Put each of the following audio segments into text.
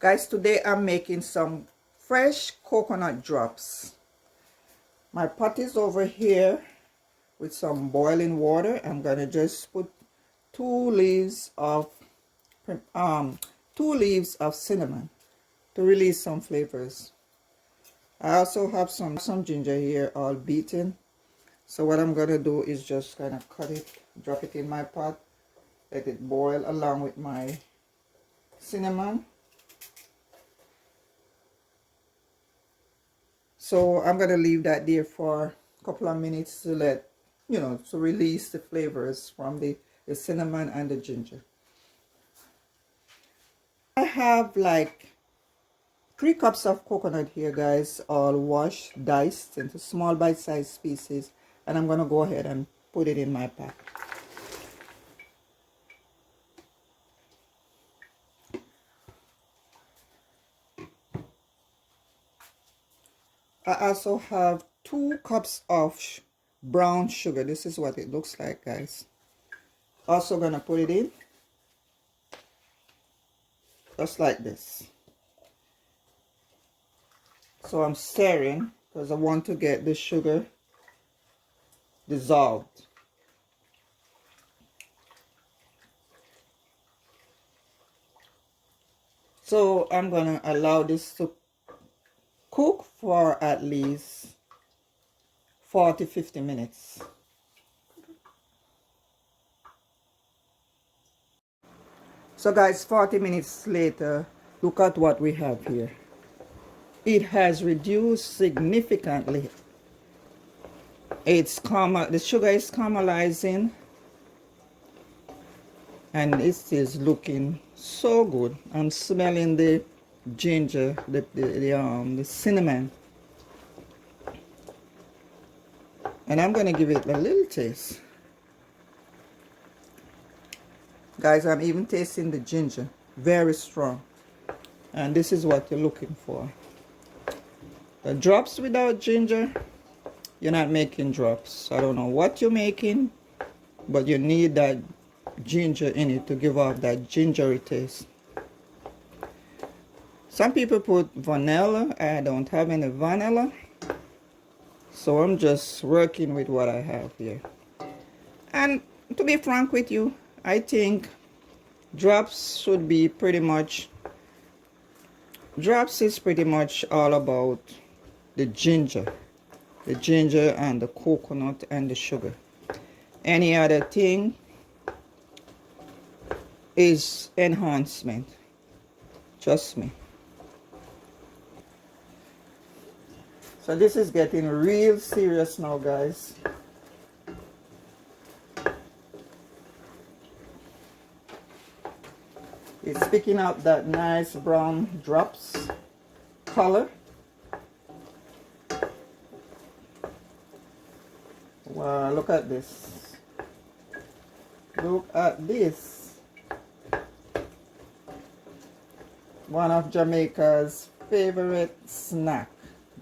Guys, today I'm making some fresh coconut drops. My pot is over here with some boiling water. I'm gonna just put two leaves of cinnamon to release some flavors. I also have some ginger here all beaten. So what I'm gonna do is just kind of cut it, drop it in my pot, let it boil along with my cinnamon. So I'm gonna leave that there for a couple of minutes to let, to release the flavors from the cinnamon and the ginger. I have like 3 cups of coconut here, guys, all washed, diced into small bite-sized pieces, and I'm gonna go ahead and put it in my pot. I also have 2 cups of brown sugar. This is what it looks like, guys. Also gonna put it in just like this. So I'm stirring because I want to get the sugar dissolved. So I'm gonna allow this to cook for at least 40-50 minutes. So guys, 40 minutes later, look at what we have here. It has reduced significantly. The sugar is caramelizing, and it is looking so good. I'm smelling the ginger, the cinnamon, and I'm gonna give it a little taste. Guys, I'm even tasting the ginger, very strong, and this is what you're looking for. The drops without ginger, you're not making drops. I don't know what you're making, but you need that ginger in it to give off that gingery taste. Some people put vanilla. I don't have any vanilla, so I'm just working with what I have here. And to be frank with you, I think drops is pretty much all about the ginger and the coconut and the sugar. Any other thing is enhancement. Trust me. So this is getting real serious now, guys. It's picking up that nice brown drops color. Wow, look at this. Look at this. One of Jamaica's favorite snack,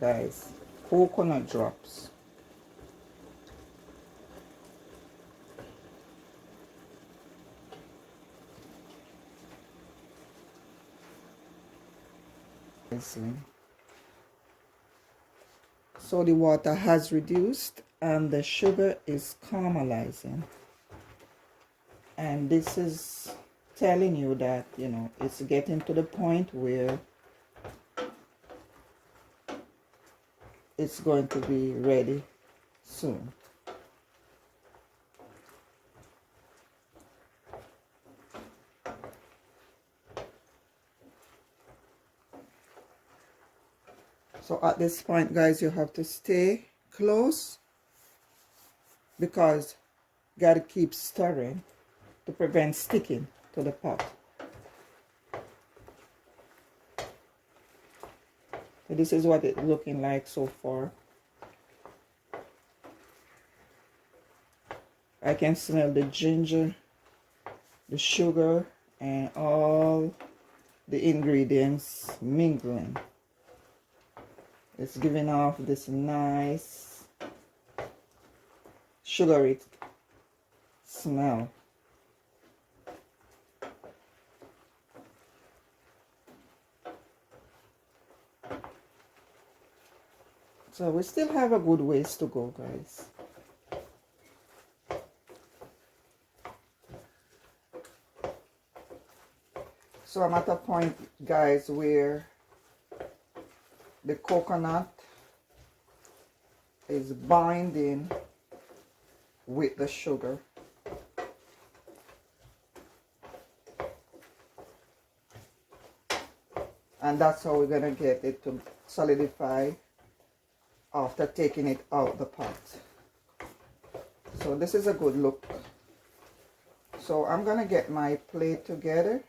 guys. Coconut drops. So the water has reduced and the sugar is caramelizing, and this is telling you that it's getting to the point where it's going to be ready soon. So at this point, guys, you have to stay close because you gotta keep stirring to prevent sticking to the pot. So this is what it's looking like so far. I can smell the ginger, the sugar, and all the ingredients mingling. It's giving off this nice sugary smell. So we still have a good ways to go, guys. So I'm at a point, guys, where the coconut is binding with the sugar. And that's how we're gonna get it to solidify after taking it out the pot. So this is a good look. So I'm gonna get my plate together.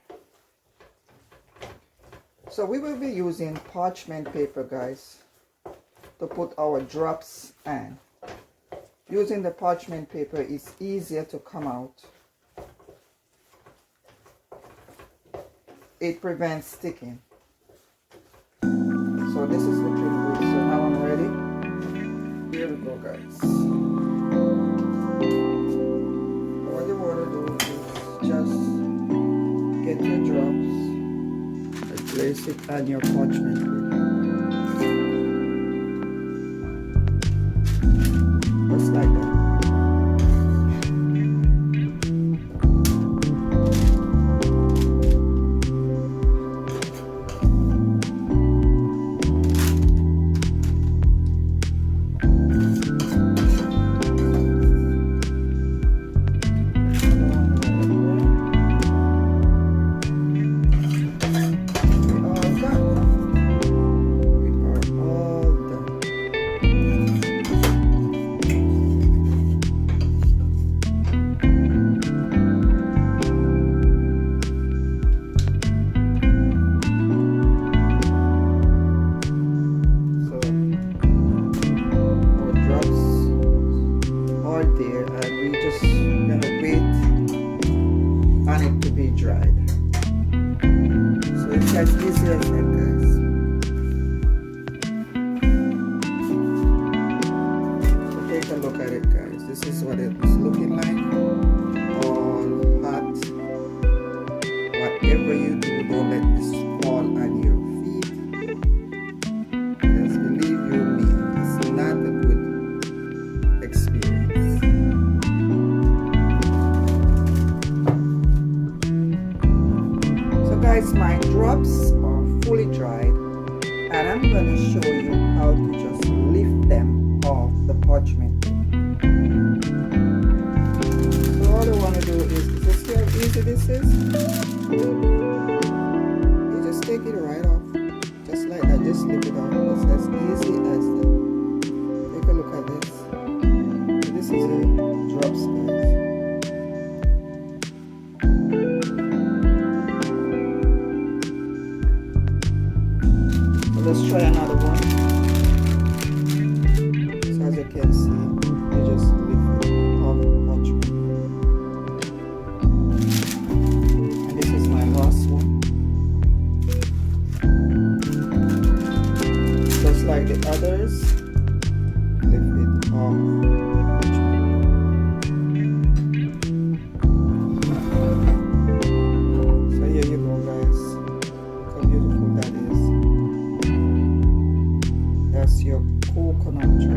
So we will be using parchment paper, guys, to put our drops in. Using the parchment paper is easier to come out. It prevents sticking. So this is looking good. So now I'm ready. Here we go, guys. What you want to do is just get your drops and place it on your parchment paper. Just like that. As easy as that, guys. So take a look at it, guys. This is what it's looking like. All hot. Whatever you do, don't let this fall on your feet. Because believe you me, it's not a good experience. So guys, my drops are fully dried, and I'm going to show you how to just lift them off the parchment paper. So all I want to do is see how easy this is? You just take it right off, just like that, just lift it off. It's as easy as that. Take a look at this. This is the drops, guys. Let's try another one. So as you can see, you just lift it off the parchment. And this is my last one. Just like the others, lift it off the parchment. So here you go, guys. Look how beautiful that is. That's your coconut drop.